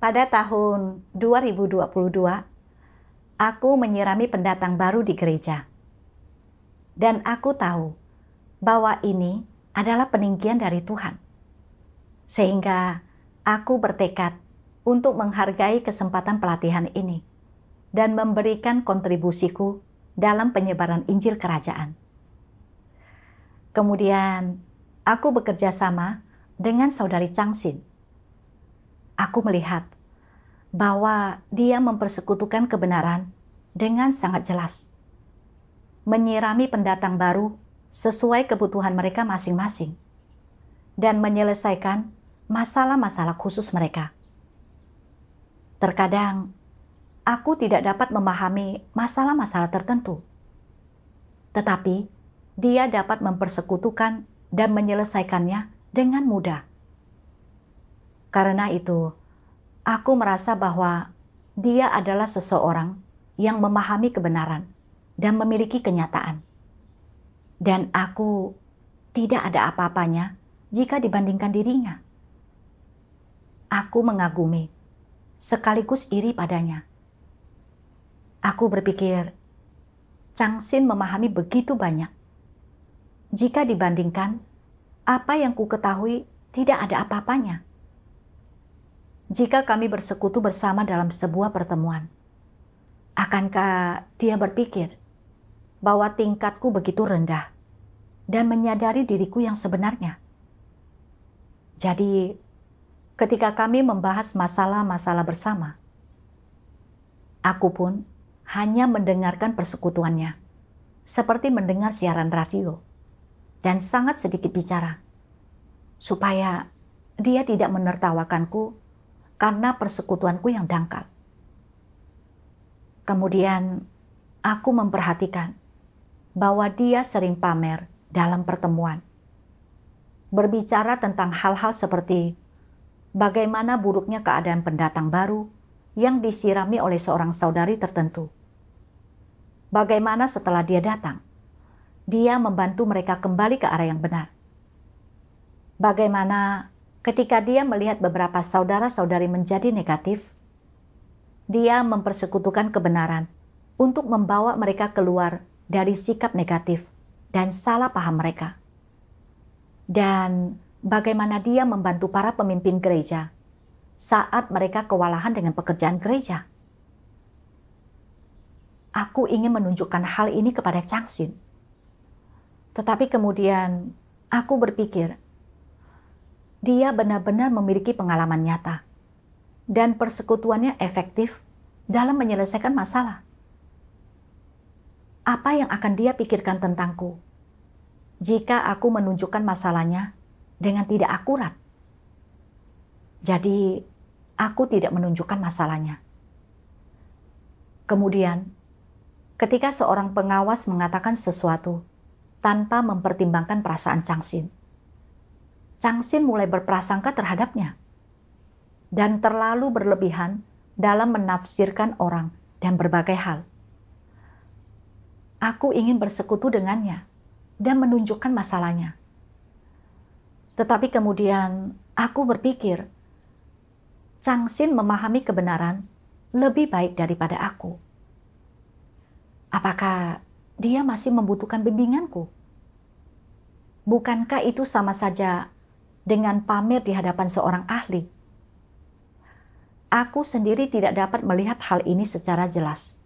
Pada tahun 2022, aku menyirami pendatang baru di gereja. Dan aku tahu bahwa ini adalah peninggian dari Tuhan. Sehingga aku bertekad untuk menghargai kesempatan pelatihan ini dan memberikan kontribusiku dalam penyebaran Injil Kerajaan. Kemudian, aku bekerja sama dengan saudari Changsin. Aku melihat bahwa dia mempersekutukan kebenaran dengan sangat jelas, menyirami pendatang baru sesuai kebutuhan mereka masing-masing, dan menyelesaikan masalah-masalah khusus mereka. Terkadang, aku tidak dapat memahami masalah-masalah tertentu, tetapi dia dapat mempersekutukan dan menyelesaikannya dengan mudah. Karena itu, aku merasa bahwa dia adalah seseorang yang memahami kebenaran dan memiliki kenyataan. Dan aku tidak ada apa-apanya jika dibandingkan dirinya. Aku mengagumi, sekaligus iri padanya. Aku berpikir, Changsin memahami begitu banyak. Jika dibandingkan, apa yang ku ketahui tidak ada apa-apanya. Jika kami bersekutu bersama dalam sebuah pertemuan, akankah dia berpikir bahwa tingkatku begitu rendah dan menyadari diriku yang sebenarnya? Jadi, ketika kami membahas masalah-masalah bersama, aku pun hanya mendengarkan persekutuannya, seperti mendengar siaran radio, dan sangat sedikit bicara, supaya dia tidak menertawakanku karena persekutuanku yang dangkal. Kemudian, aku memperhatikan bahwa dia sering pamer dalam pertemuan, berbicara tentang hal-hal seperti bagaimana buruknya keadaan pendatang baru yang disirami oleh seorang saudari tertentu. Bagaimana setelah dia datang, dia membantu mereka kembali ke arah yang benar. Bagaimana ketika dia melihat beberapa saudara-saudari menjadi negatif, dia mempersekutukan kebenaran untuk membawa mereka keluar dari sikap negatif dan salah paham mereka. Dan bagaimana dia membantu para pemimpin gereja saat mereka kewalahan dengan pekerjaan gereja. Aku ingin menunjukkan hal ini kepada Changsin. Tetapi kemudian aku berpikir, dia benar-benar memiliki pengalaman nyata dan persekutuannya efektif dalam menyelesaikan masalah. Apa yang akan dia pikirkan tentangku jika aku menunjukkan masalahnya dengan tidak akurat? Jadi, aku tidak menunjukkan masalahnya. Kemudian, ketika seorang pengawas mengatakan sesuatu tanpa mempertimbangkan perasaan Changsin, Changsin mulai berprasangka terhadapnya dan terlalu berlebihan dalam menafsirkan orang dan berbagai hal. Aku ingin bersekutu dengannya dan menunjukkan masalahnya. Tetapi kemudian aku berpikir, Changsin memahami kebenaran lebih baik daripada aku. Apakah dia masih membutuhkan bimbinganku? Bukankah itu sama saja dengan pamer di hadapan seorang ahli? Aku sendiri tidak dapat melihat hal ini secara jelas.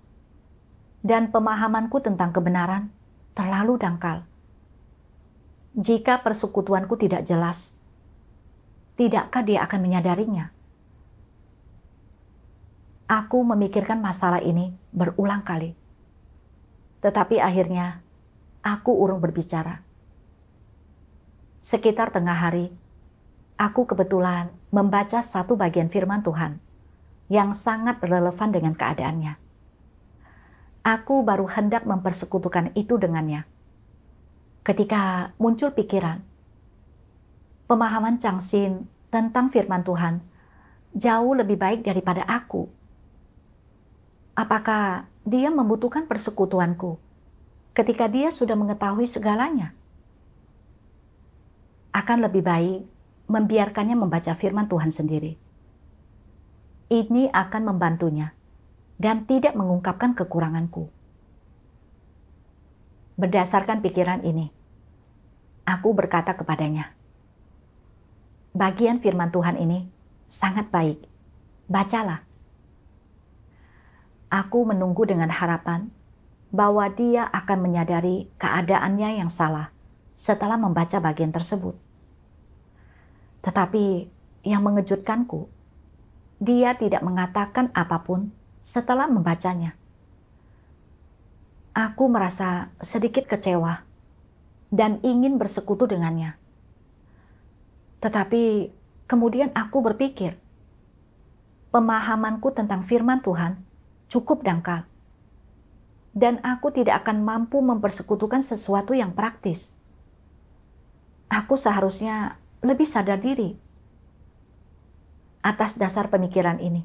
Dan pemahamanku tentang kebenaran terlalu dangkal. Jika persekutuanku tidak jelas, tidakkah dia akan menyadarinya? Aku memikirkan masalah ini berulang kali. Tetapi akhirnya, aku urung berbicara. Sekitar tengah hari, aku kebetulan membaca satu bagian firman Tuhan yang sangat relevan dengan keadaannya. Aku baru hendak mempersekutukan itu dengannya, ketika muncul pikiran, pemahaman Changsin tentang firman Tuhan jauh lebih baik daripada aku. Apakah dia membutuhkan persekutuanku ketika dia sudah mengetahui segalanya? Akan lebih baik membiarkannya membaca firman Tuhan sendiri. Ini akan membantunya dan tidak mengungkapkan kekuranganku. Berdasarkan pikiran ini, aku berkata kepadanya, bagian firman Tuhan ini sangat baik, bacalah. Aku menunggu dengan harapan bahwa dia akan menyadari keadaannya yang salah setelah membaca bagian tersebut. Tetapi yang mengejutkanku, dia tidak mengatakan apapun setelah membacanya. Aku merasa sedikit kecewa dan ingin bersekutu dengannya. Tetapi kemudian aku berpikir, pemahamanku tentang firman Tuhan cukup dangkal. Dan aku tidak akan mampu mempersekutukan sesuatu yang praktis. Aku seharusnya lebih sadar diri. Atas dasar pemikiran ini,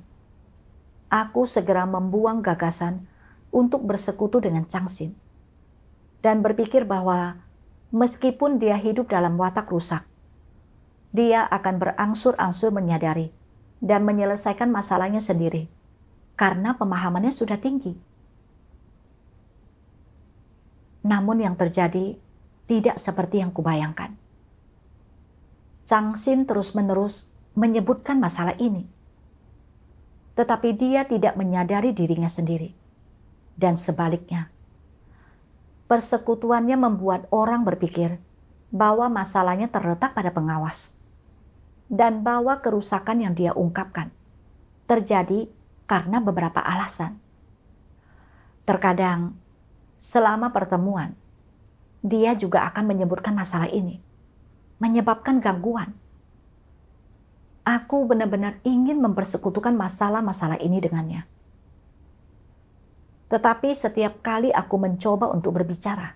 aku segera membuang gagasan untuk bersekutu dengan Changsin dan berpikir bahwa meskipun dia hidup dalam watak rusak, dia akan berangsur-angsur menyadari dan menyelesaikan masalahnya sendiri karena pemahamannya sudah tinggi. Namun yang terjadi tidak seperti yang kubayangkan. Changsin terus-menerus menyebutkan masalah ini. Tetapi dia tidak menyadari dirinya sendiri. Dan sebaliknya, persekutuannya membuat orang berpikir bahwa masalahnya terletak pada pengawas. Dan bahwa kerusakan yang dia ungkapkan terjadi karena beberapa alasan. Terkadang, selama pertemuan, dia juga akan menyebutkan masalah ini, menyebabkan gangguan. Aku benar-benar ingin mempersekutukan masalah-masalah ini dengannya. Tetapi setiap kali aku mencoba untuk berbicara,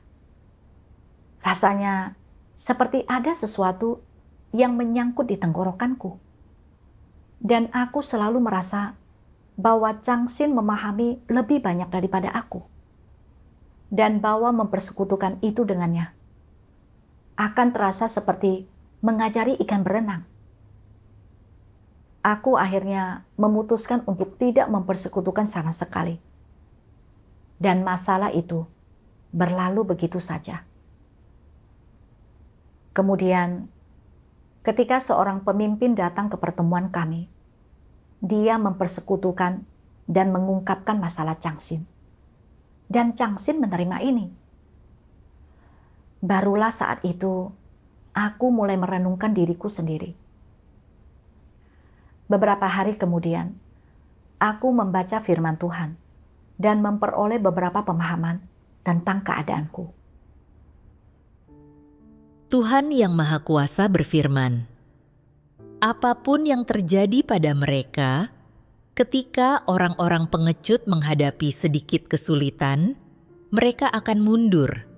rasanya seperti ada sesuatu yang menyangkut di tenggorokanku. Dan aku selalu merasa bahwa Changsin memahami lebih banyak daripada aku. Dan bahwa mempersekutukan itu dengannya akan terasa seperti mengajari ikan berenang. Aku akhirnya memutuskan untuk tidak mempersekutukan sama sekali. Dan masalah itu berlalu begitu saja. Kemudian, ketika seorang pemimpin datang ke pertemuan kami, dia mempersekutukan dan mengungkapkan masalah Changsin. Dan Changsin menerima ini. Barulah saat itu, aku mulai merenungkan diriku sendiri. Beberapa hari kemudian, aku membaca firman Tuhan dan memperoleh beberapa pemahaman tentang keadaanku. Tuhan Yang Maha Kuasa berfirman, apapun yang terjadi pada mereka, ketika orang-orang pengecut menghadapi sedikit kesulitan, mereka akan mundur.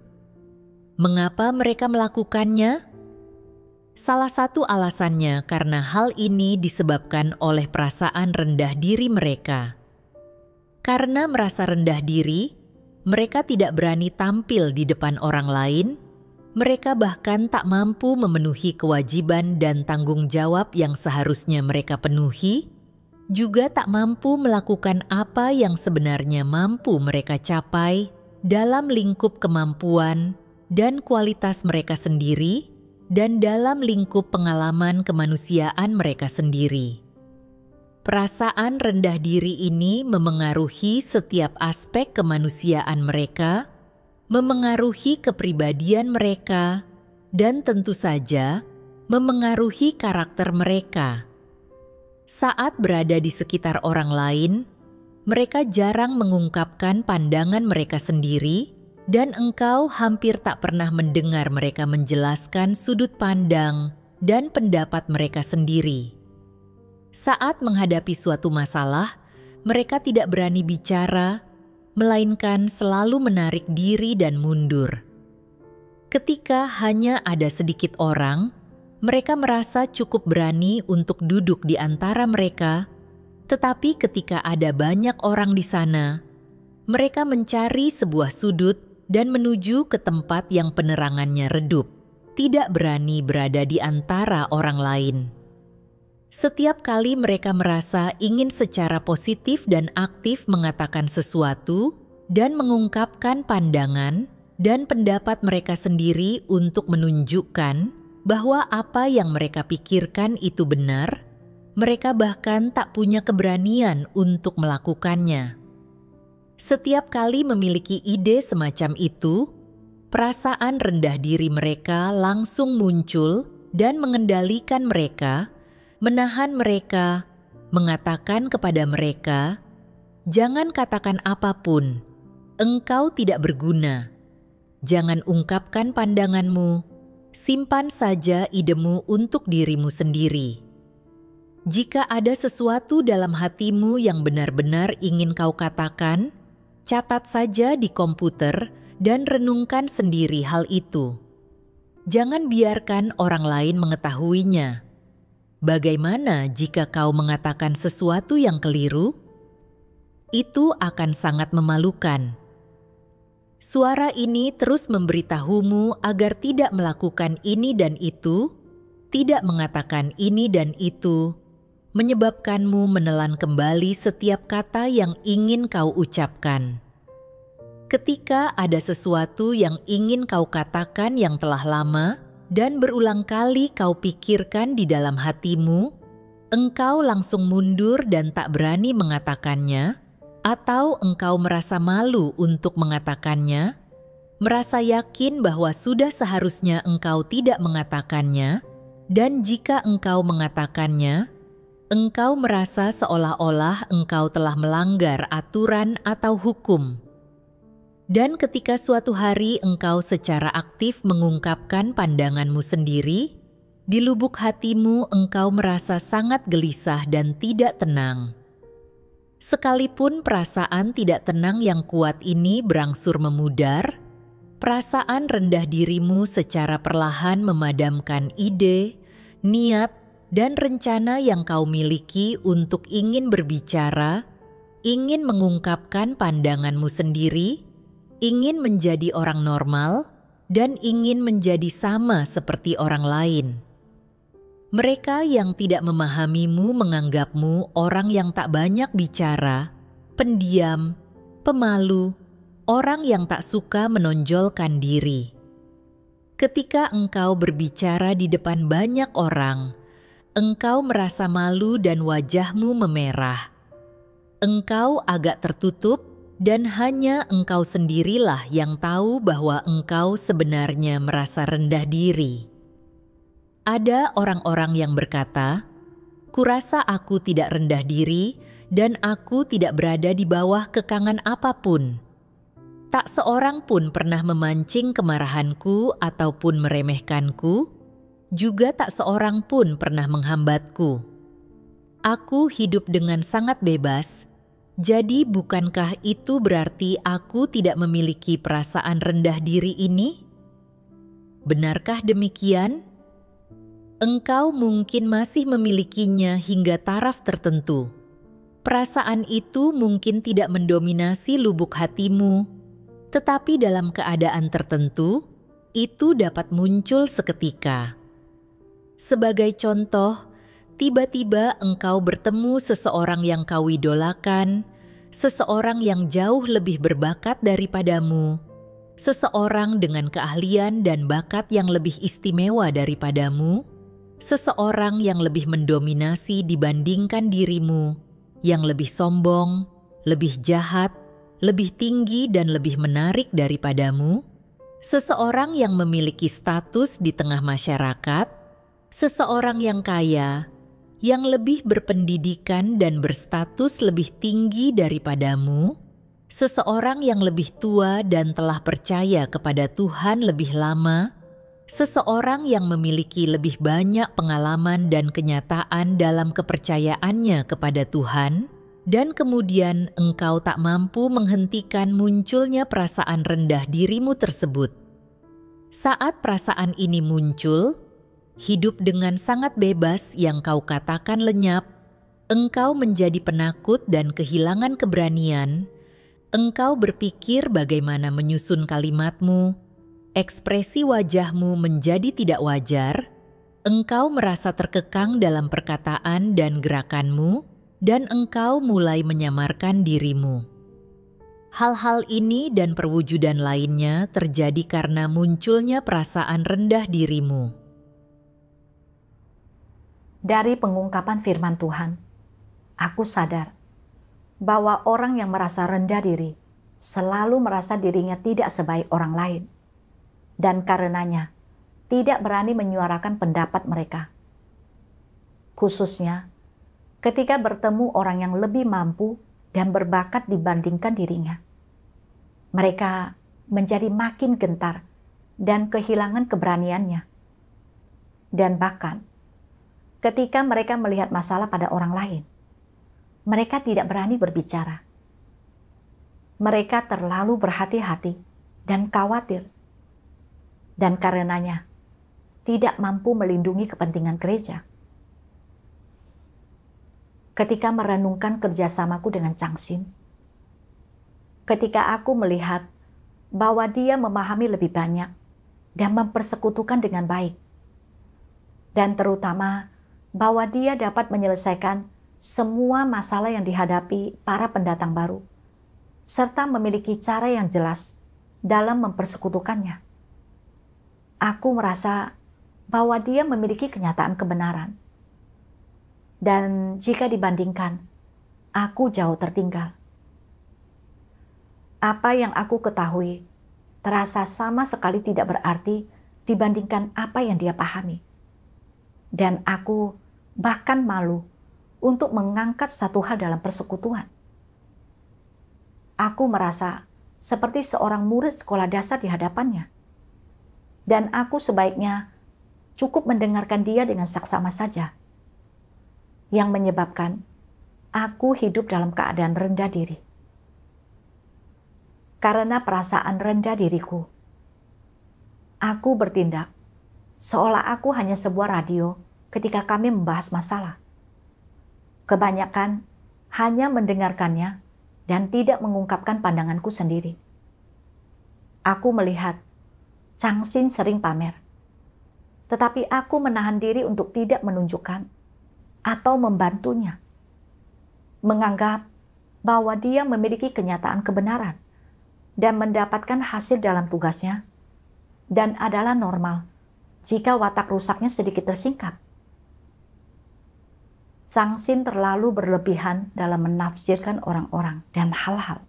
Mengapa mereka melakukannya? Salah satu alasannya karena hal ini disebabkan oleh perasaan rendah diri mereka. Karena merasa rendah diri, mereka tidak berani tampil di depan orang lain. Mereka bahkan tak mampu memenuhi kewajiban dan tanggung jawab yang seharusnya mereka penuhi, juga tak mampu melakukan apa yang sebenarnya mampu mereka capai dalam lingkup kemampuan dan kualitas mereka sendiri, dan dalam lingkup pengalaman kemanusiaan mereka sendiri. Perasaan rendah diri ini memengaruhi setiap aspek kemanusiaan mereka, memengaruhi kepribadian mereka, dan tentu saja memengaruhi karakter mereka. Saat berada di sekitar orang lain, mereka jarang mengungkapkan pandangan mereka sendiri, dan engkau hampir tak pernah mendengar mereka menjelaskan sudut pandang dan pendapat mereka sendiri. Saat menghadapi suatu masalah, mereka tidak berani bicara, melainkan selalu menarik diri dan mundur. Ketika hanya ada sedikit orang, mereka merasa cukup berani untuk duduk di antara mereka, tetapi ketika ada banyak orang di sana, mereka mencari sebuah sudut dan menuju ke tempat yang penerangannya redup, tidak berani berada di antara orang lain. Setiap kali mereka merasa ingin secara positif dan aktif mengatakan sesuatu dan mengungkapkan pandangan dan pendapat mereka sendiri untuk menunjukkan bahwa apa yang mereka pikirkan itu benar, mereka bahkan tak punya keberanian untuk melakukannya. Setiap kali memiliki ide semacam itu, perasaan rendah diri mereka langsung muncul dan mengendalikan mereka, menahan mereka, mengatakan kepada mereka, "Jangan katakan apapun, engkau tidak berguna. Jangan ungkapkan pandanganmu, simpan saja idemu untuk dirimu sendiri. Jika ada sesuatu dalam hatimu yang benar-benar ingin kau katakan, catat saja di komputer dan renungkan sendiri hal itu. Jangan biarkan orang lain mengetahuinya. Bagaimana jika kau mengatakan sesuatu yang keliru? Itu akan sangat memalukan. Suara ini terus memberitahumu agar tidak melakukan ini dan itu, tidak mengatakan ini dan itu, menyebabkanmu menelan kembali setiap kata yang ingin kau ucapkan. Ketika ada sesuatu yang ingin kau katakan yang telah lama dan berulang kali kau pikirkan di dalam hatimu, engkau langsung mundur dan tak berani mengatakannya, atau engkau merasa malu untuk mengatakannya, merasa yakin bahwa sudah seharusnya engkau tidak mengatakannya, dan jika engkau mengatakannya, engkau merasa seolah-olah engkau telah melanggar aturan atau hukum. Dan ketika suatu hari engkau secara aktif mengungkapkan pandanganmu sendiri, di lubuk hatimu engkau merasa sangat gelisah dan tidak tenang. Sekalipun perasaan tidak tenang yang kuat ini berangsur memudar, perasaan rendah dirimu secara perlahan memadamkan ide, niat, dan rencana yang kau miliki untuk ingin berbicara, ingin mengungkapkan pandanganmu sendiri, ingin menjadi orang normal, dan ingin menjadi sama seperti orang lain. Mereka yang tidak memahamimu menganggapmu orang yang tak banyak bicara, pendiam, pemalu, orang yang tak suka menonjolkan diri. Ketika engkau berbicara di depan banyak orang, engkau merasa malu dan wajahmu memerah. Engkau agak tertutup dan hanya engkau sendirilah yang tahu bahwa engkau sebenarnya merasa rendah diri. Ada orang-orang yang berkata, "Kurasa aku tidak rendah diri dan aku tidak berada di bawah kekangan apapun. Tak seorang pun pernah memancing kemarahanku ataupun meremehkanku, juga tak seorang pun pernah menghambatku. Aku hidup dengan sangat bebas. Jadi bukankah itu berarti aku tidak memiliki perasaan rendah diri ini? Benarkah demikian? Engkau mungkin masih memilikinya hingga taraf tertentu. Perasaan itu mungkin tidak mendominasi lubuk hatimu, tetapi dalam keadaan tertentu, itu dapat muncul seketika. Sebagai contoh, tiba-tiba engkau bertemu seseorang yang kau idolakan, seseorang yang jauh lebih berbakat daripadamu, seseorang dengan keahlian dan bakat yang lebih istimewa daripadamu, seseorang yang lebih mendominasi dibandingkan dirimu, yang lebih sombong, lebih jahat, lebih tinggi dan lebih menarik daripadamu, seseorang yang memiliki status di tengah masyarakat, seseorang yang kaya, yang lebih berpendidikan dan berstatus lebih tinggi daripadamu, seseorang yang lebih tua dan telah percaya kepada Tuhan lebih lama, seseorang yang memiliki lebih banyak pengalaman dan kenyataan dalam kepercayaannya kepada Tuhan, dan kemudian engkau tak mampu menghentikan munculnya perasaan rendah dirimu tersebut. Saat perasaan ini muncul, hidup dengan sangat bebas yang kau katakan lenyap, engkau menjadi penakut dan kehilangan keberanian, engkau berpikir bagaimana menyusun kalimatmu, ekspresi wajahmu menjadi tidak wajar, engkau merasa terkekang dalam perkataan dan gerakanmu, dan engkau mulai menyamarkan dirimu. Hal-hal ini dan perwujudan lainnya terjadi karena munculnya perasaan rendah dirimu. Dari pengungkapan firman Tuhan, aku sadar bahwa orang yang merasa rendah diri selalu merasa dirinya tidak sebaik orang lain, dan karenanya tidak berani menyuarakan pendapat mereka. Khususnya ketika bertemu orang yang lebih mampu dan berbakat dibandingkan dirinya. Mereka menjadi makin gentar dan kehilangan keberaniannya. Dan bahkan ketika mereka melihat masalah pada orang lain, mereka tidak berani berbicara. Mereka terlalu berhati-hati dan khawatir, dan karenanya tidak mampu melindungi kepentingan gereja. Ketika merenungkan kerjasamaku dengan Changsin, ketika aku melihat bahwa dia memahami lebih banyak dan mempersekutukan dengan baik, dan terutama bahwa dia dapat menyelesaikan semua masalah yang dihadapi para pendatang baru, serta memiliki cara yang jelas dalam mempersekutukannya. Aku merasa bahwa dia memiliki kenyataan kebenaran. Dan jika dibandingkan, aku jauh tertinggal. Apa yang aku ketahui terasa sama sekali tidak berarti dibandingkan apa yang dia pahami. Dan aku bahkan malu untuk mengangkat satu hal dalam persekutuan. Aku merasa seperti seorang murid sekolah dasar di hadapannya. Dan aku sebaiknya cukup mendengarkan dia dengan saksama saja. Yang menyebabkan aku hidup dalam keadaan rendah diri. Karena perasaan rendah diriku, aku bertindak seolah aku hanya sebuah radio ketika kami membahas masalah. Kebanyakan hanya mendengarkannya dan tidak mengungkapkan pandanganku sendiri. Aku melihat Changsin sering pamer, tetapi aku menahan diri untuk tidak menunjukkan atau membantunya. Menganggap bahwa dia memiliki kenyataan kebenaran dan mendapatkan hasil dalam tugasnya, dan adalah normal jika watak rusaknya sedikit tersingkap. Changsin terlalu berlebihan dalam menafsirkan orang-orang dan hal-hal,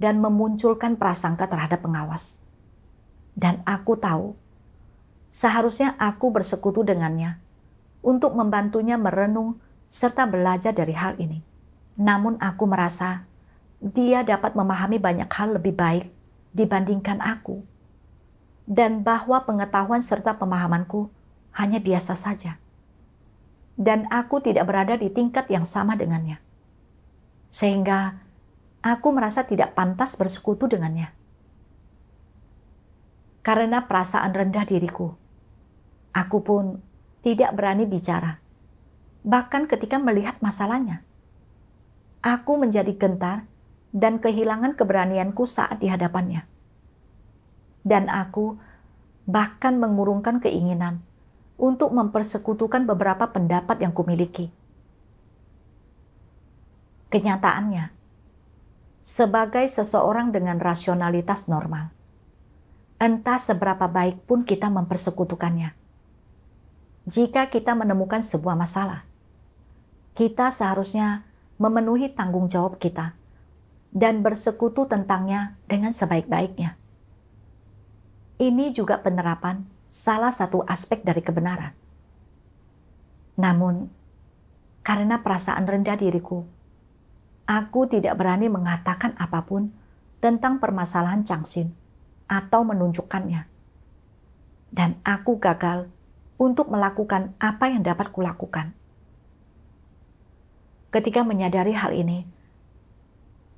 dan memunculkan prasangka terhadap pengawas. Dan aku tahu, seharusnya aku bersekutu dengannya untuk membantunya merenung serta belajar dari hal ini. Namun aku merasa dia dapat memahami banyak hal lebih baik dibandingkan aku, dan bahwa pengetahuan serta pemahamanku hanya biasa saja. Dan aku tidak berada di tingkat yang sama dengannya. Sehingga aku merasa tidak pantas bersekutu dengannya. Karena perasaan rendah diriku, aku pun tidak berani bicara. Bahkan ketika melihat masalahnya, aku menjadi gentar dan kehilangan keberanianku saat di hadapannya. Dan aku bahkan mengurungkan keinginan untuk mempersekutukan beberapa pendapat yang kumiliki. Kenyataannya, sebagai seseorang dengan rasionalitas normal, entah seberapa baik pun kita mempersekutukannya, jika kita menemukan sebuah masalah, kita seharusnya memenuhi tanggung jawab kita dan bersekutu tentangnya dengan sebaik-baiknya. Ini juga penerapan salah satu aspek dari kebenaran. Namun, karena perasaan rendah diriku, aku tidak berani mengatakan apapun tentang permasalahan Changsin atau menunjukkannya. Dan aku gagal untuk melakukan apa yang dapat kulakukan. Ketika menyadari hal ini,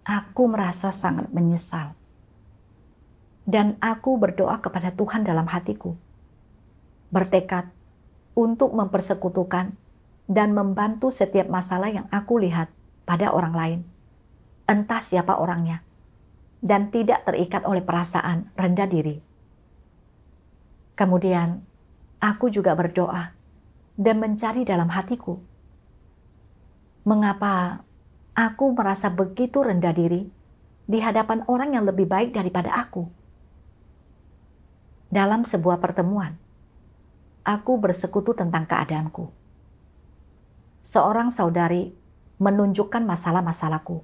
aku merasa sangat menyesal. Dan aku berdoa kepada Tuhan dalam hatiku, bertekad untuk mempersekutukan dan membantu setiap masalah yang aku lihat pada orang lain, entah siapa orangnya, dan tidak terikat oleh perasaan rendah diri. Kemudian, aku juga berdoa dan mencari dalam hatiku, mengapa aku merasa begitu rendah diri di hadapan orang yang lebih baik daripada aku. Dalam sebuah pertemuan, aku bersekutu tentang keadaanku. Seorang saudari menunjukkan masalah-masalahku,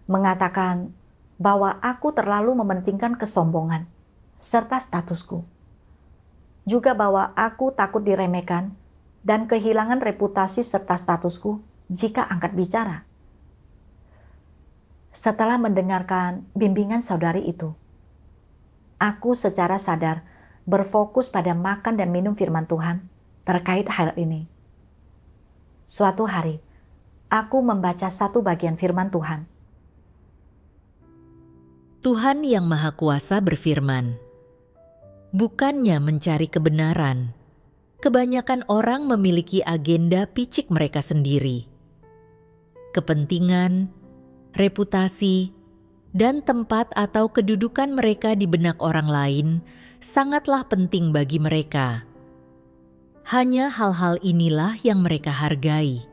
mengatakan bahwa aku terlalu mementingkan kesombongan serta statusku. Juga bahwa aku takut diremehkan dan kehilangan reputasi serta statusku jika angkat bicara. Setelah mendengarkan bimbingan saudari itu, aku secara sadar berfokus pada makan dan minum firman Tuhan terkait hal ini. Suatu hari, aku membaca satu bagian firman Tuhan. Tuhan yang Maha Kuasa berfirman, "Bukannya mencari kebenaran, kebanyakan orang memiliki agenda picik mereka sendiri. Kepentingan, reputasi, dan tempat atau kedudukan mereka di benak orang lain sangatlah penting bagi mereka. Hanya hal-hal inilah yang mereka hargai.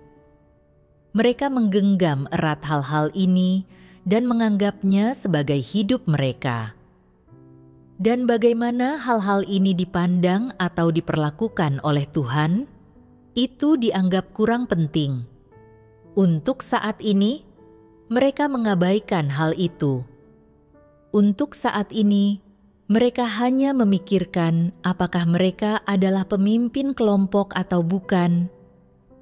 Mereka menggenggam erat hal-hal ini dan menganggapnya sebagai hidup mereka. Dan bagaimana hal-hal ini dipandang atau diperlakukan oleh Tuhan, itu dianggap kurang penting. Untuk saat ini, mereka mengabaikan hal itu. Untuk saat ini, mereka hanya memikirkan apakah mereka adalah pemimpin kelompok atau bukan,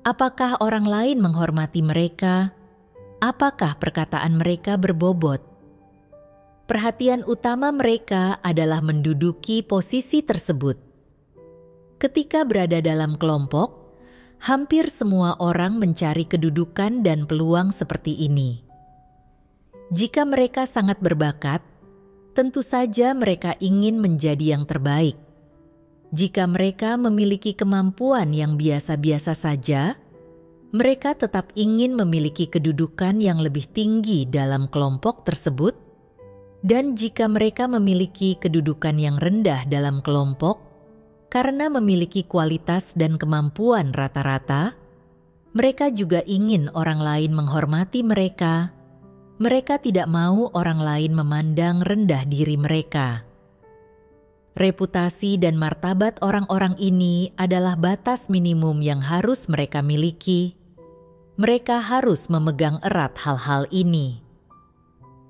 apakah orang lain menghormati mereka, apakah perkataan mereka berbobot. Perhatian utama mereka adalah menduduki posisi tersebut. Ketika berada dalam kelompok, hampir semua orang mencari kedudukan dan peluang seperti ini. Jika mereka sangat berbakat, tentu saja mereka ingin menjadi yang terbaik. Jika mereka memiliki kemampuan yang biasa-biasa saja, mereka tetap ingin memiliki kedudukan yang lebih tinggi dalam kelompok tersebut. Dan jika mereka memiliki kedudukan yang rendah dalam kelompok, karena memiliki kualitas dan kemampuan rata-rata, mereka juga ingin orang lain menghormati mereka. Mereka tidak mau orang lain memandang rendah diri mereka. Reputasi dan martabat orang-orang ini adalah batas minimum yang harus mereka miliki. Mereka harus memegang erat hal-hal ini.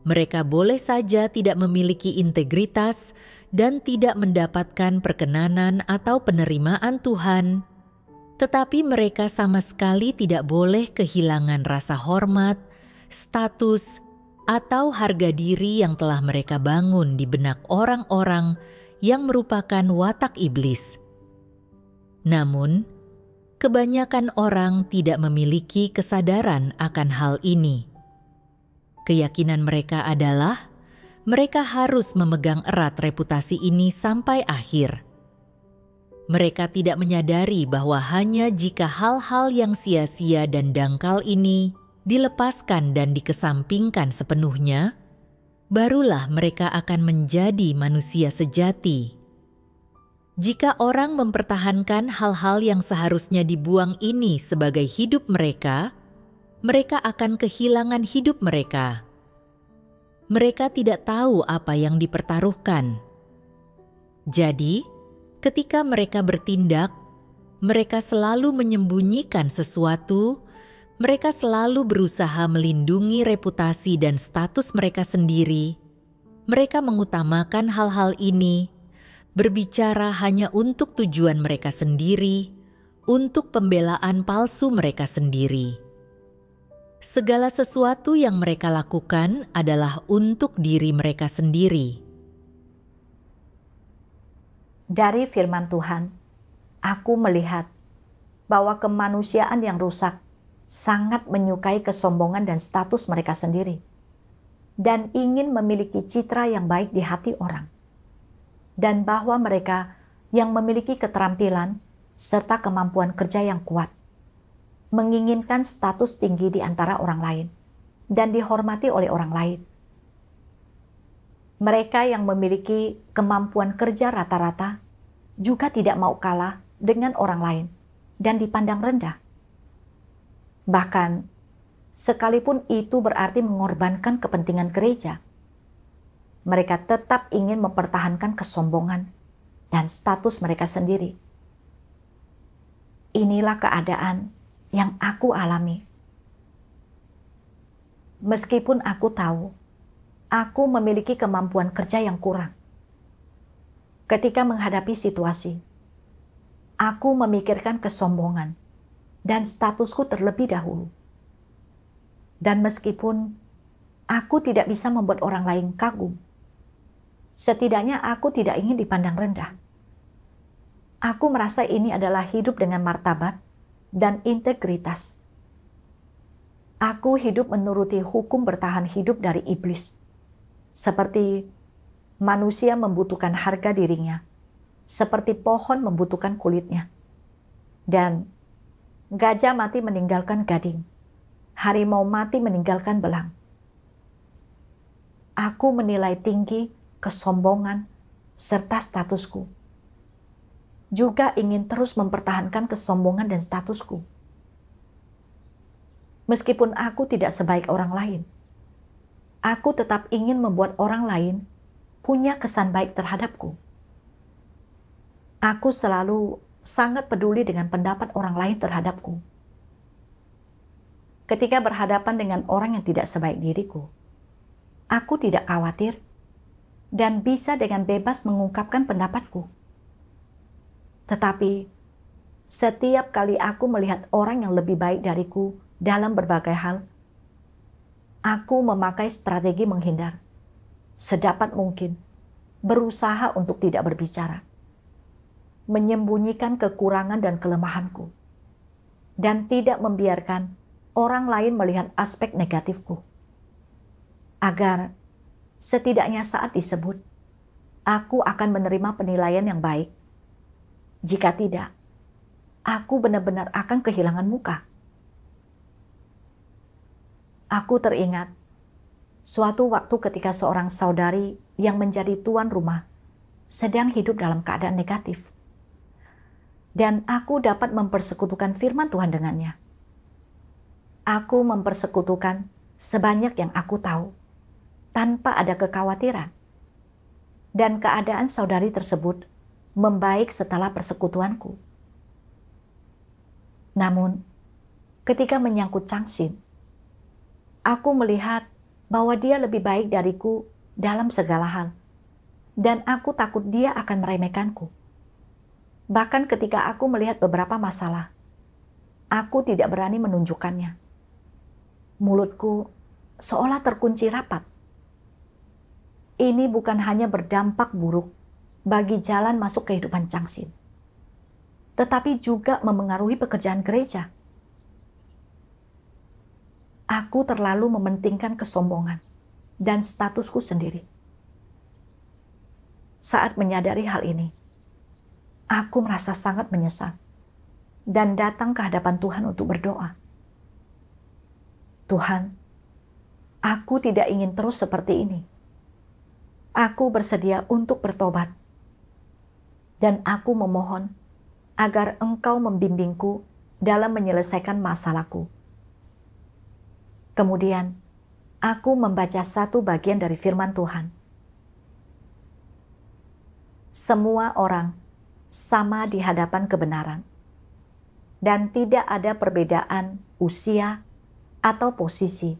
Mereka boleh saja tidak memiliki integritas dan tidak mendapatkan perkenanan atau penerimaan Tuhan, tetapi mereka sama sekali tidak boleh kehilangan rasa hormat, status, atau harga diri yang telah mereka bangun di benak orang-orang yang merupakan watak iblis. Namun, kebanyakan orang tidak memiliki kesadaran akan hal ini. Keyakinan mereka adalah mereka harus memegang erat reputasi ini sampai akhir. Mereka tidak menyadari bahwa hanya jika hal-hal yang sia-sia dan dangkal ini dilepaskan dan dikesampingkan sepenuhnya, barulah mereka akan menjadi manusia sejati. Jika orang mempertahankan hal-hal yang seharusnya dibuang ini sebagai hidup mereka, mereka akan kehilangan hidup mereka. Mereka tidak tahu apa yang dipertaruhkan. Jadi, ketika mereka bertindak, mereka selalu menyembunyikan sesuatu. Mereka selalu berusaha melindungi reputasi dan status mereka sendiri. Mereka mengutamakan hal-hal ini, berbicara hanya untuk tujuan mereka sendiri, untuk pembelaan palsu mereka sendiri. Segala sesuatu yang mereka lakukan adalah untuk diri mereka sendiri. Dari firman Tuhan, aku melihat bahwa kemanusiaan yang rusak sangat menyukai kesombongan dan status mereka sendiri, dan ingin memiliki citra yang baik di hati orang, dan bahwa mereka yang memiliki keterampilan serta kemampuan kerja yang kuat menginginkan status tinggi di antara orang lain dan dihormati oleh orang lain. Mereka yang memiliki kemampuan kerja rata-rata juga tidak mau kalah dengan orang lain dan dipandang rendah. Bahkan, sekalipun itu berarti mengorbankan kepentingan gereja, mereka tetap ingin mempertahankan kesombongan dan status mereka sendiri. Inilah keadaan yang aku alami. Meskipun aku tahu, aku memiliki kemampuan kerja yang kurang. Ketika menghadapi situasi, aku memikirkan kesombongan dan statusku terlebih dahulu. Dan meskipun aku tidak bisa membuat orang lain kagum, setidaknya aku tidak ingin dipandang rendah. Aku merasa ini adalah hidup dengan martabat dan integritas. Aku hidup menuruti hukum bertahan hidup dari iblis. Seperti manusia membutuhkan harga dirinya, seperti pohon membutuhkan kulitnya. Dan gajah mati meninggalkan gading, harimau mati meninggalkan belang. Aku menilai tinggi kesombongan serta statusku. Juga ingin terus mempertahankan kesombongan dan statusku. Meskipun aku tidak sebaik orang lain, aku tetap ingin membuat orang lain punya kesan baik terhadapku. Aku selalu sangat peduli dengan pendapat orang lain terhadapku. Ketika berhadapan dengan orang yang tidak sebaik diriku, aku tidak khawatir dan bisa dengan bebas mengungkapkan pendapatku. Tetapi, setiap kali aku melihat orang yang lebih baik dariku dalam berbagai hal, aku memakai strategi menghindar. Sedapat mungkin, berusaha untuk tidak berbicara. Menyembunyikan kekurangan dan kelemahanku. Dan tidak membiarkan orang lain melihat aspek negatifku. Agar setidaknya saat disebut, aku akan menerima penilaian yang baik. Jika tidak, aku benar-benar akan kehilangan muka. Aku teringat suatu waktu ketika seorang saudari yang menjadi tuan rumah sedang hidup dalam keadaan negatif. Dan aku dapat mempersekutukan firman Tuhan dengannya. Aku mempersekutukan sebanyak yang aku tahu, tanpa ada kekhawatiran. Dan keadaan saudari tersebut membaik setelah persekutuanku. Namun, ketika menyangkut Changsin, aku melihat bahwa dia lebih baik dariku dalam segala hal. Dan aku takut dia akan meremehkanku. Bahkan ketika aku melihat beberapa masalah, aku tidak berani menunjukkannya. Mulutku seolah terkunci rapat. Ini bukan hanya berdampak buruk bagi jalan masuk kehidupan Changsin, tetapi juga memengaruhi pekerjaan gereja. Aku terlalu mementingkan kesombongan dan statusku sendiri. Saat menyadari hal ini, aku merasa sangat menyesal dan datang ke hadapan Tuhan untuk berdoa. Tuhan, aku tidak ingin terus seperti ini. Aku bersedia untuk bertobat. Dan aku memohon agar Engkau membimbingku dalam menyelesaikan masalahku. Kemudian, aku membaca satu bagian dari firman Tuhan. Semua orang sama di hadapan kebenaran, dan tidak ada perbedaan usia atau posisi,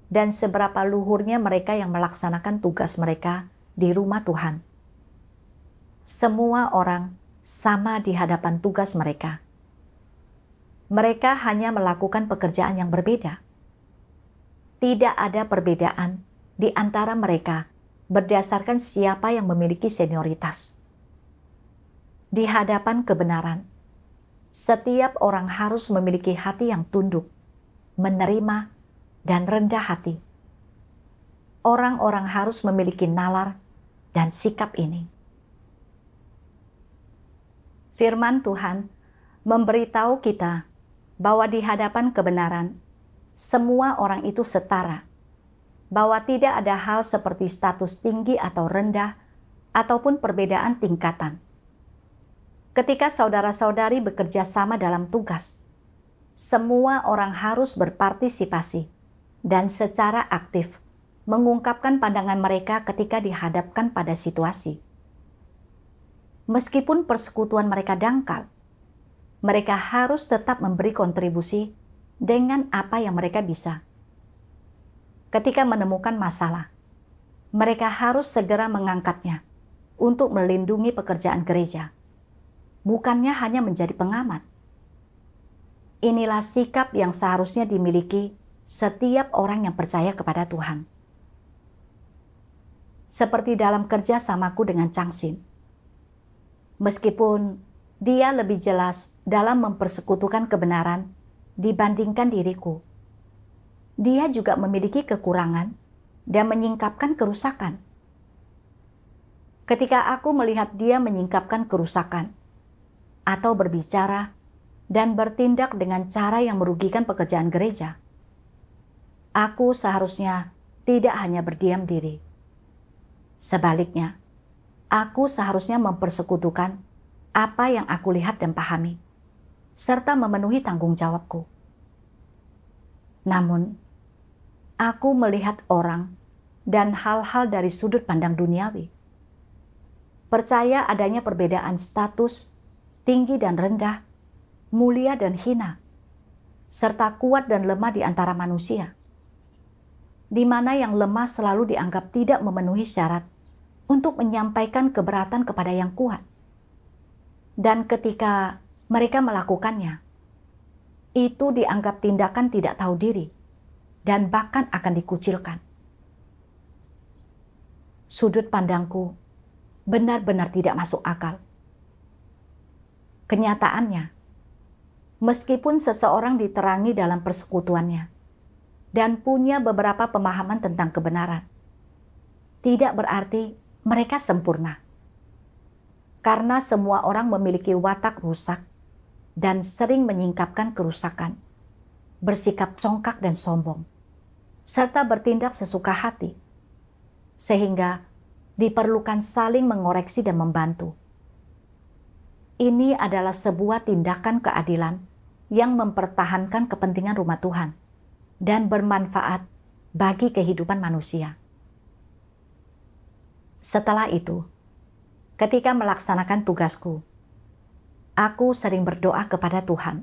dan seberapa luhurnya mereka yang melaksanakan tugas mereka di rumah Tuhan. Semua orang sama di hadapan tugas mereka. Mereka hanya melakukan pekerjaan yang berbeda. Tidak ada perbedaan di antara mereka berdasarkan siapa yang memiliki senioritas. Di hadapan kebenaran, setiap orang harus memiliki hati yang tunduk, menerima, dan rendah hati. Orang-orang harus memiliki nalar dan sikap ini. Firman Tuhan memberitahu kita bahwa di hadapan kebenaran, semua orang itu setara, bahwa tidak ada hal seperti status tinggi atau rendah, ataupun perbedaan tingkatan. ketika saudara-saudari bekerja sama dalam tugas, semua orang harus berpartisipasi dan secara aktif mengungkapkan pandangan mereka ketika dihadapkan pada situasi. Meskipun persekutuan mereka dangkal, mereka harus tetap memberi kontribusi dengan apa yang mereka bisa. Ketika menemukan masalah, mereka harus segera mengangkatnya untuk melindungi pekerjaan gereja, bukannya hanya menjadi pengamat. Inilah sikap yang seharusnya dimiliki setiap orang yang percaya kepada Tuhan. Seperti dalam kerja samaku dengan Changsin. Meskipun dia lebih jelas dalam mempersekutukan kebenaran dibandingkan diriku, dia juga memiliki kekurangan dan menyingkapkan kerusakan. Ketika aku melihat dia menyingkapkan kerusakan atau berbicara dan bertindak dengan cara yang merugikan pekerjaan gereja, aku seharusnya tidak hanya berdiam diri. Sebaliknya, aku seharusnya mempersekutukan apa yang aku lihat dan pahami, serta memenuhi tanggung jawabku. Namun, aku melihat orang dan hal-hal dari sudut pandang duniawi. Percaya adanya perbedaan status, tinggi dan rendah, mulia dan hina, serta kuat dan lemah di antara manusia, di mana yang lemah selalu dianggap tidak memenuhi syarat untuk menyampaikan keberatan kepada yang kuat. Dan ketika mereka melakukannya, itu dianggap tindakan tidak tahu diri dan bahkan akan dikucilkan. Sudut pandangku benar-benar tidak masuk akal. Kenyataannya, meskipun seseorang diterangi dalam persekutuannya dan punya beberapa pemahaman tentang kebenaran, tidak berarti mereka sempurna. Karena semua orang memiliki watak rusak dan sering menyingkapkan kerusakan, bersikap congkak dan sombong, serta bertindak sesuka hati, sehingga diperlukan saling mengoreksi dan membantu. Ini adalah sebuah tindakan keadilan yang mempertahankan kepentingan rumah Tuhan dan bermanfaat bagi kehidupan manusia. Setelah itu, ketika melaksanakan tugasku, aku sering berdoa kepada Tuhan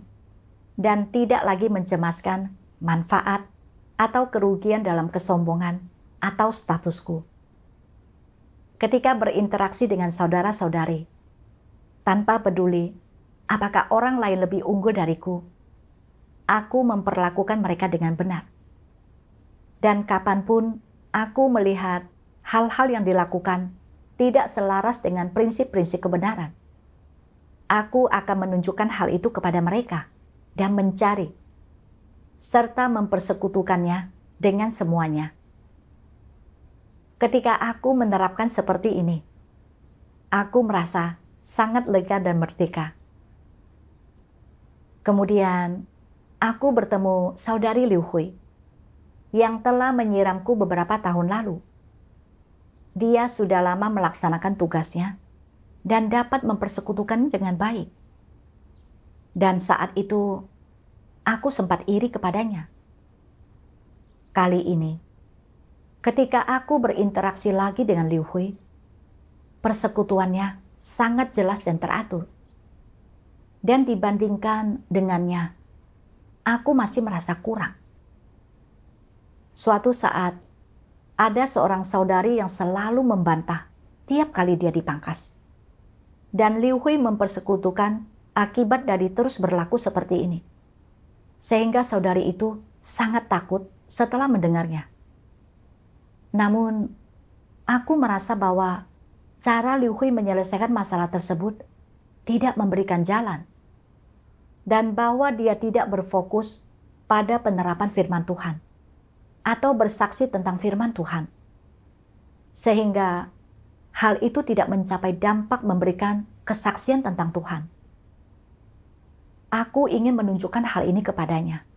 dan tidak lagi mencemaskan manfaat atau kerugian dalam kesombongan atau statusku. Ketika berinteraksi dengan saudara-saudari, tanpa peduli apakah orang lain lebih unggul dariku, aku memperlakukan mereka dengan benar. Dan kapanpun aku melihat hal-hal yang dilakukan tidak selaras dengan prinsip-prinsip kebenaran, aku akan menunjukkan hal itu kepada mereka dan mencari, serta mempersekutukannya dengan semuanya. Ketika aku menerapkan seperti ini, aku merasa sangat lega dan merdeka. Kemudian, aku bertemu saudari Liu Hui yang telah menyiramku beberapa tahun lalu. Dia sudah lama melaksanakan tugasnya dan dapat mempersekutukannya dengan baik. Dan saat itu, aku sempat iri kepadanya. Kali ini, ketika aku berinteraksi lagi dengan Liu Hui, persekutuannya sangat jelas dan teratur. Dan dibandingkan dengannya, aku masih merasa kurang. Suatu saat, ada seorang saudari yang selalu membantah tiap kali dia dipangkas. Dan Liu Hui mempersekutukan akibat dari terus berlaku seperti ini. Sehingga saudari itu sangat takut setelah mendengarnya. Namun, aku merasa bahwa cara Liu Hui menyelesaikan masalah tersebut tidak memberikan jalan. Dan bahwa dia tidak berfokus pada penerapan firman Tuhan atau bersaksi tentang firman Tuhan. Sehingga hal itu tidak mencapai dampak memberikan kesaksian tentang Tuhan. Aku ingin menunjukkan hal ini kepadanya.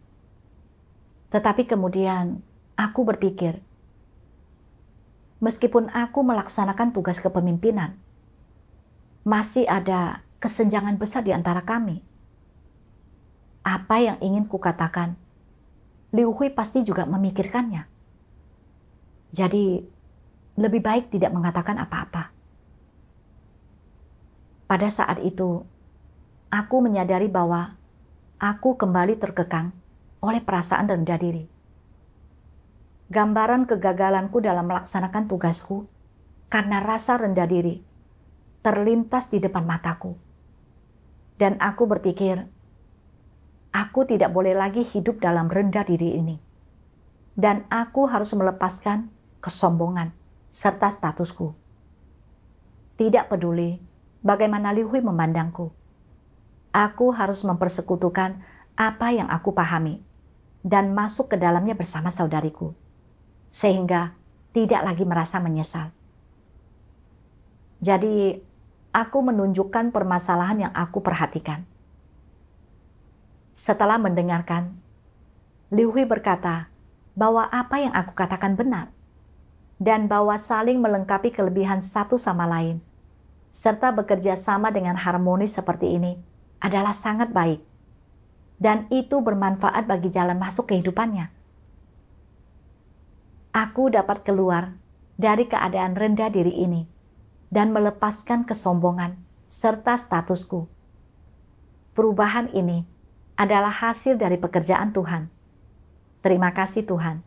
Tetapi kemudian aku berpikir, meskipun aku melaksanakan tugas kepemimpinan, masih ada kesenjangan besar di antara kami. Apa yang ingin kukatakan, Liu Hui pasti juga memikirkannya. Jadi, lebih baik tidak mengatakan apa-apa. Pada saat itu, aku menyadari bahwa aku kembali terkekang oleh perasaan rendah diri. Gambaran kegagalanku dalam melaksanakan tugasku karena rasa rendah diri terlintas di depan mataku. Dan aku berpikir, aku tidak boleh lagi hidup dalam rendah diri ini. Dan aku harus melepaskan kesombongan serta statusku. Tidak peduli bagaimana Liu Hui memandangku. Aku harus mempersekutukan apa yang aku pahami dan masuk ke dalamnya bersama saudariku, sehingga tidak lagi merasa menyesal. Jadi, aku menunjukkan permasalahan yang aku perhatikan. Setelah mendengarkan, Liu Hui berkata bahwa apa yang aku katakan benar, dan bahwa saling melengkapi kelebihan satu sama lain, serta bekerja sama dengan harmonis seperti ini adalah sangat baik, dan itu bermanfaat bagi jalan masuk kehidupannya. Aku dapat keluar dari keadaan rendah diri ini dan melepaskan kesombongan serta statusku. Perubahan ini adalah hasil dari pekerjaan Tuhan. Terima kasih Tuhan.